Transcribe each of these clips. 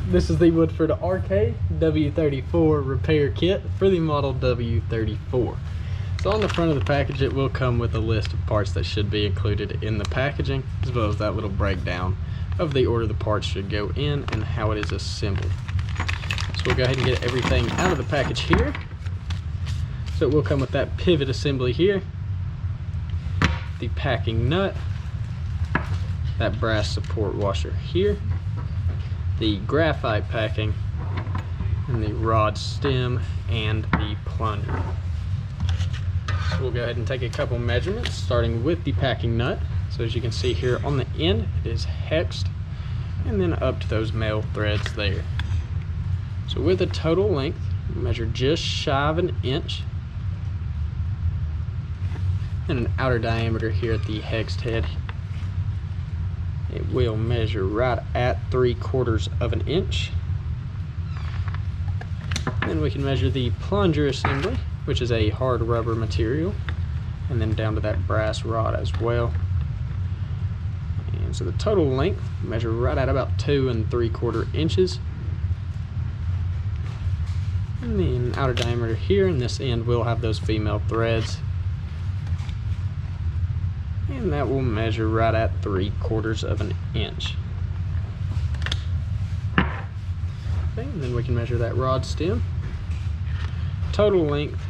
This is the Woodford RK-W34 repair kit for the model W34. So on the front of the package it will come with a list of parts that should be included in the packaging, as well as that little breakdown of the order the parts should go in and how it is assembled. So we'll go ahead and get everything out of the package here. So it will come with that pivot assembly here, the packing nut, that brass support washer here, the graphite packing, and the rod stem and the plunger. So we'll go ahead and take a couple measurements, starting with the packing nut. So as you can see here on the end, it is hexed, and then up to those male threads there. So with a total length, measure just shy of an inch, and an outer diameter here at the hexed head. It will measure right at 3/4 of an inch. Then we can measure the plunger assembly, which is a hard rubber material, and then down to that brass rod as well. And so the total length, measure right at about 2 3/4 inches. And then outer diameter here, and this end will have those female threads. And that will measure right at 3/4 of an inch. Okay, and then we can measure that rod stem. Total length,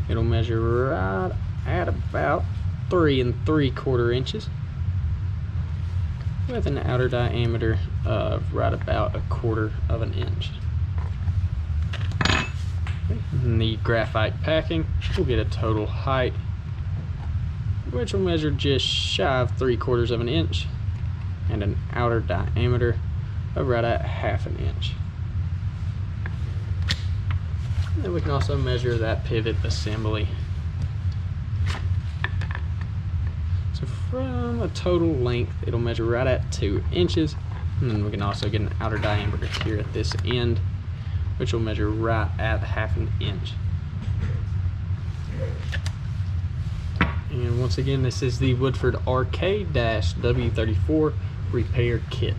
it'll measure right at about 3 3/4 inches, with an outer diameter of right about 1/4 of an inch. Okay, and the graphite packing will get a total height, which will measure just shy of 3/4 of an inch, and an outer diameter of right at 1/2 inch. And then we can also measure that pivot assembly. So from a total length, it'll measure right at 2 inches, and then we can also get an outer diameter here at this end, which will measure right at 1/2 inch. And once again, this is the Woodford RK-W34 repair kit.